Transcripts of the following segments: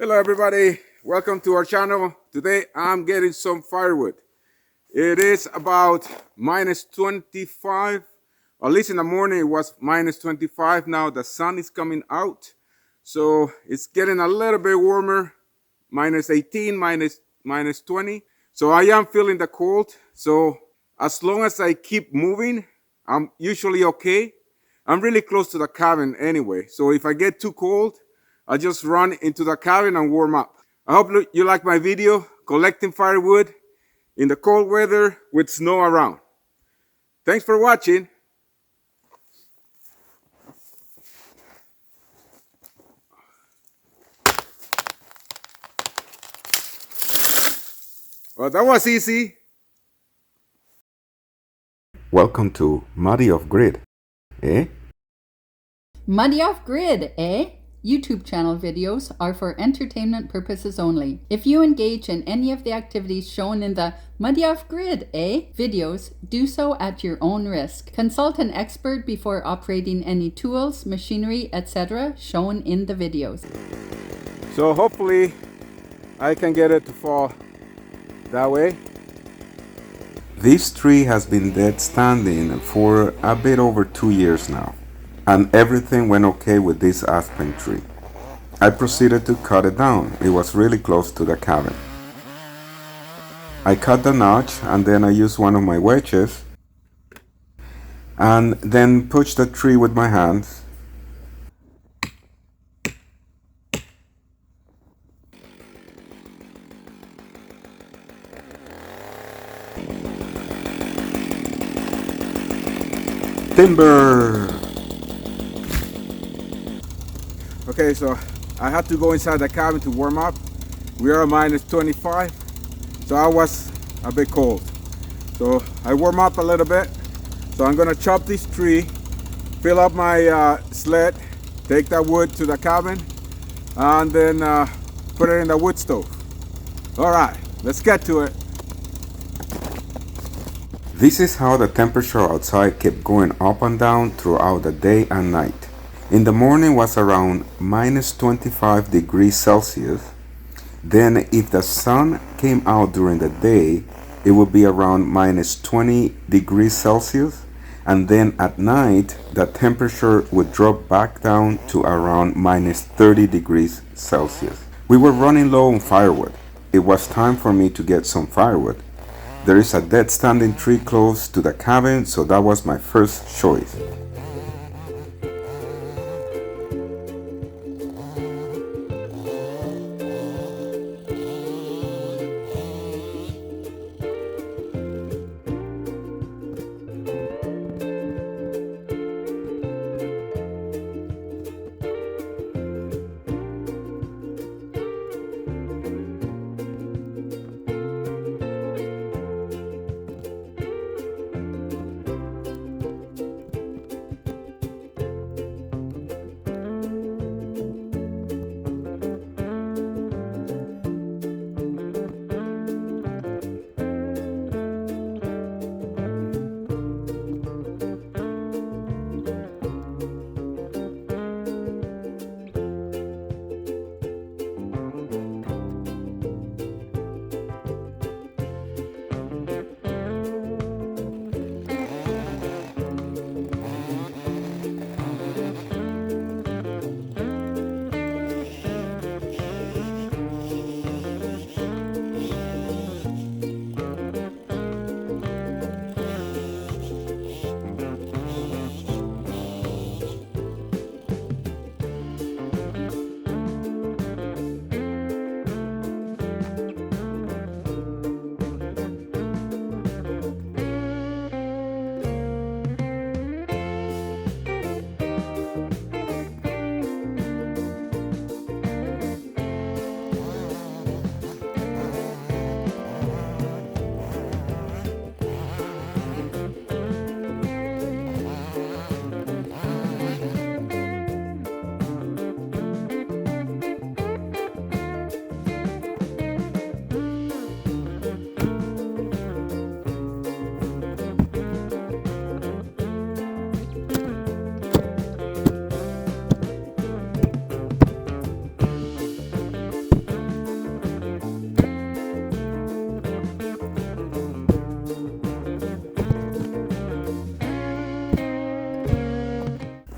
Hello everybody, welcome to our channel. Today I'm getting some firewood. It is about minus 25, at least in the morning it was minus 25. Now the sun is coming out, so it's getting a little bit warmer, minus 18, minus 20. So I am feeling the cold, so as long as I keep moving, I'm usually okay. I'm really close to the cabin anyway, so if I get too cold, I just run into the cabin and warm up. I hope you like my video, collecting firewood in the cold weather with snow around. Thanks for watching. Well, that was easy. Welcome to Muddy Off Grid, eh? Muddy Off Grid, eh? YouTube channel videos are for entertainment purposes only. If you engage in any of the activities shown in the Muddy Off Grid, eh? videos, do so at your own risk. Consult an expert before operating any tools, machinery, etc. shown in the videos. So hopefully I can get it to fall that way. This tree has been dead standing for a bit over 2 years now, and everything went okay with this aspen tree. I proceeded to cut it down. It was really close to the cabin. I cut the notch and then I used one of my wedges and then pushed the tree with my hands. Timber! Okay, so I had to go inside the cabin to warm up. We are at minus 25, so I was a bit cold. So I warm up a little bit. So I'm gonna chop this tree, fill up my sled, take that wood to the cabin, and then put it in the wood stove. All right, let's get to it. This is how the temperature outside kept going up and down throughout the day and night. In the morning was around minus 25 degrees Celsius. Then if the sun came out during the day, it would be around minus 20 degrees Celsius. And then at night, the temperature would drop back down to around minus 30 degrees Celsius. We were running low on firewood. It was time for me to get some firewood. There is a dead standing tree close to the cabin, so that was my first choice.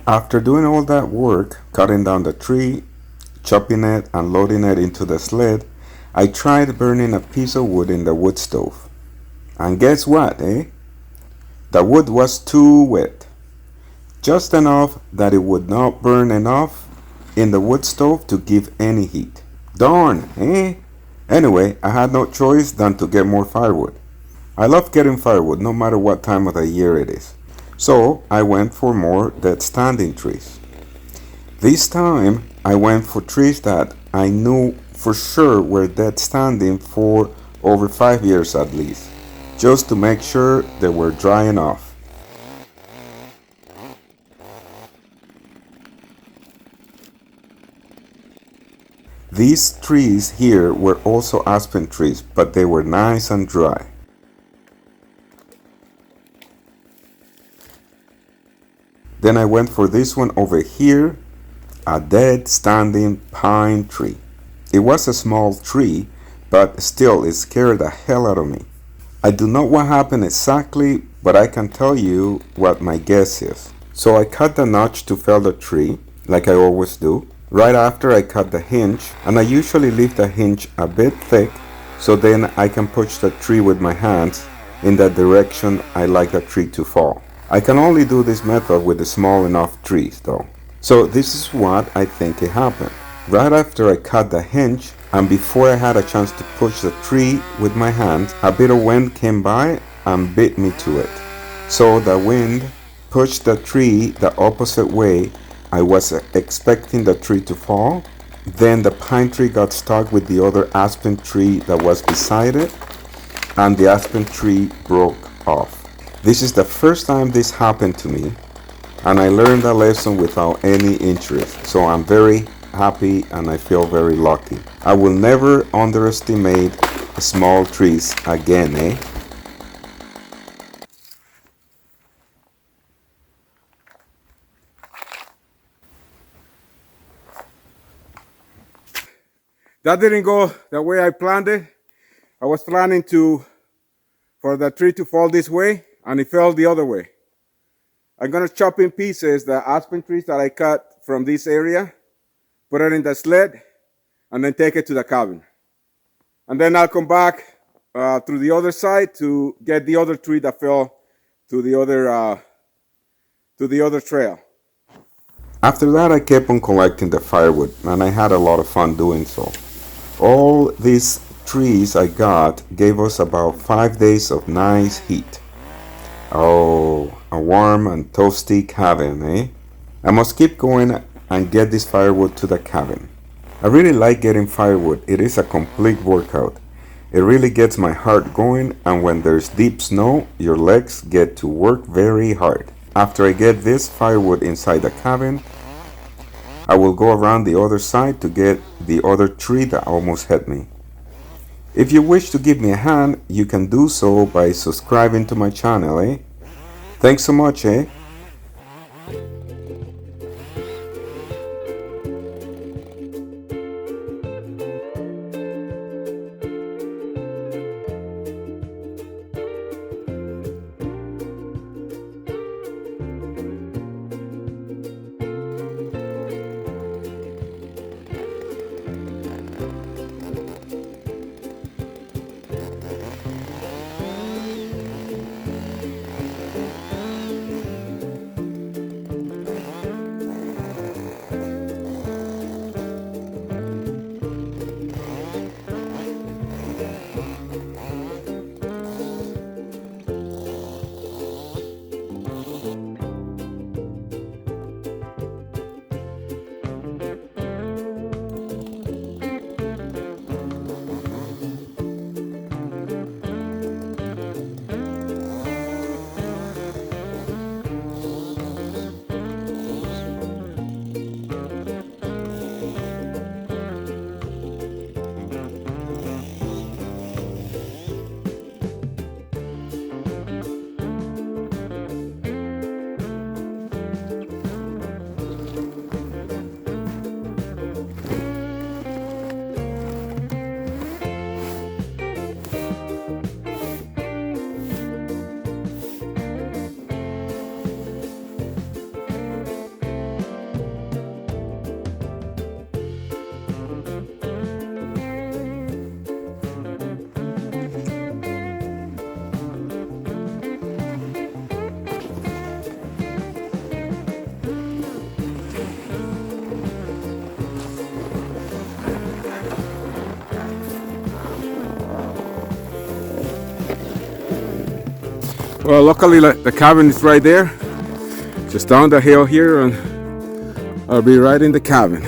After doing all that work, cutting down the tree, chopping it, and loading it into the sled, I tried burning a piece of wood in the wood stove. And guess what, eh? The wood was too wet. Just enough that it would not burn enough in the wood stove to give any heat. Darn, eh? Anyway, I had no choice than to get more firewood. I love getting firewood no matter what time of the year it is. So I went for more dead standing trees. This time I went for trees that I knew for sure were dead standing for over 5 years at least, just to make sure they were dry enough. These trees here were also aspen trees, but they were nice and dry. Then I went for this one over here, a dead standing pine tree. It was a small tree, but still it scared the hell out of me. I do not know what happened exactly, but I can tell you what my guess is. So I cut the notch to fell the tree, like I always do. Right after I cut the hinge, and I usually leave the hinge a bit thick, so then I can push the tree with my hands in the direction I like the tree to fall. I can only do this method with the small enough trees though. So this is what I think it happened. Right after I cut the hinge, and before I had a chance to push the tree with my hands, a bit of wind came by and beat me to it. So the wind pushed the tree the opposite way I was expecting the tree to fall. Then the pine tree got stuck with the other aspen tree that was beside it, and the aspen tree broke off. This is the first time this happened to me, and I learned a lesson without any interest, so I'm very happy and I feel very lucky. I will never underestimate small trees again, eh? That didn't go the way I planned it. I was planning for the tree to fall this way, and it fell the other way. I'm gonna chop in pieces the aspen trees that I cut from this area, put it in the sled, and then take it to the cabin. And then I'll come back through the other side to get the other tree that fell to the other trail. After that, I kept on collecting the firewood, and I had a lot of fun doing so. All these trees I got gave us about 5 days of nice heat. Oh, a warm and toasty cabin, eh? I must keep going and get this firewood to the cabin. I really like getting firewood. It is a complete workout. It really gets my heart going, and when there's deep snow, your legs get to work very hard. After I get this firewood inside the cabin, I will go around the other side to get the other tree that almost hit me. If you wish to give me a hand, you can do so by subscribing to my channel, eh? Thanks so much, eh? Well, luckily the cabin is right there, just down the hill here, and I'll be right in the cabin.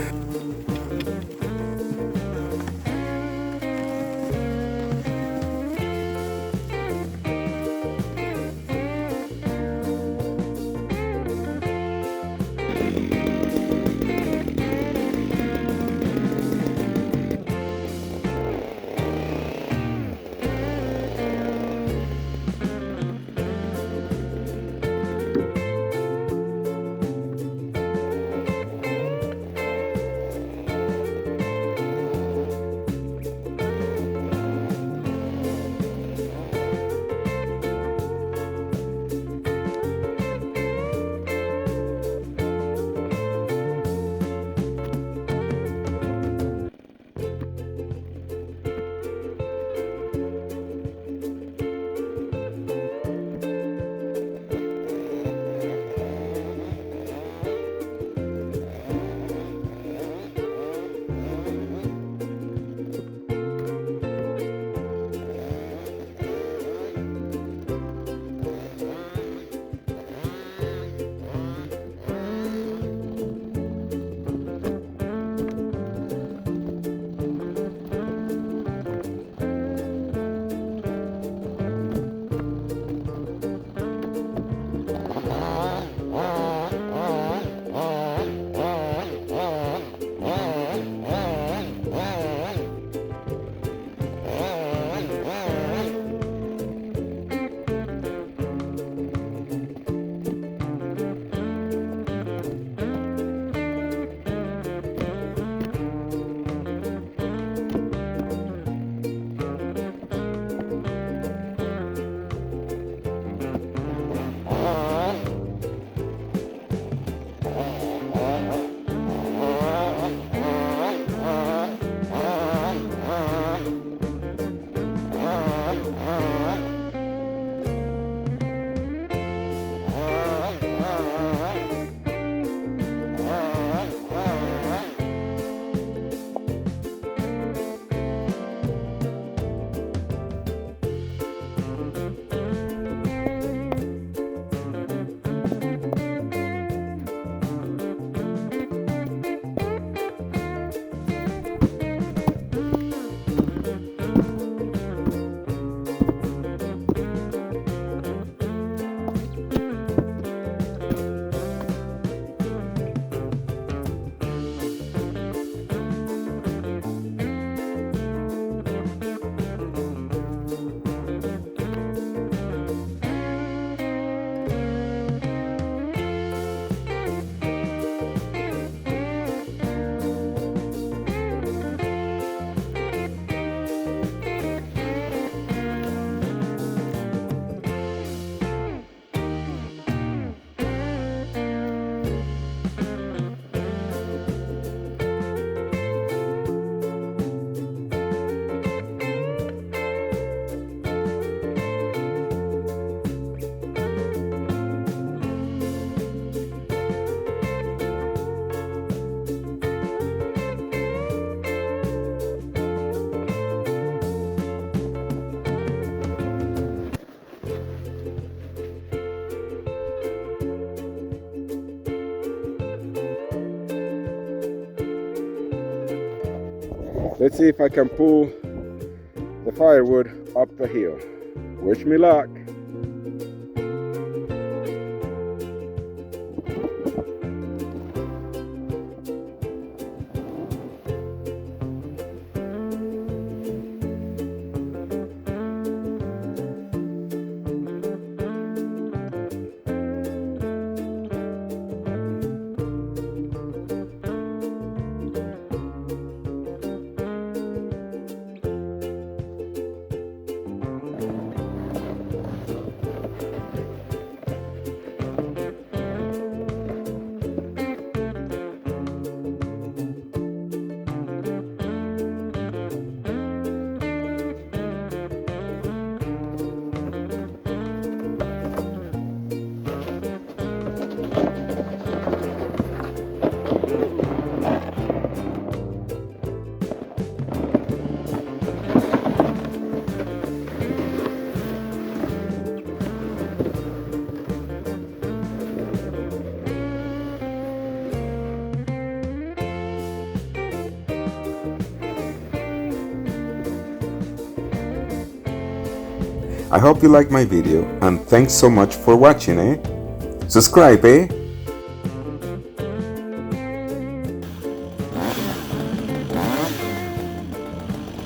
Let's see if I can pull the firewood up the hill. Wish me luck. I hope you like my video and thanks so much for watching, eh? Subscribe, eh?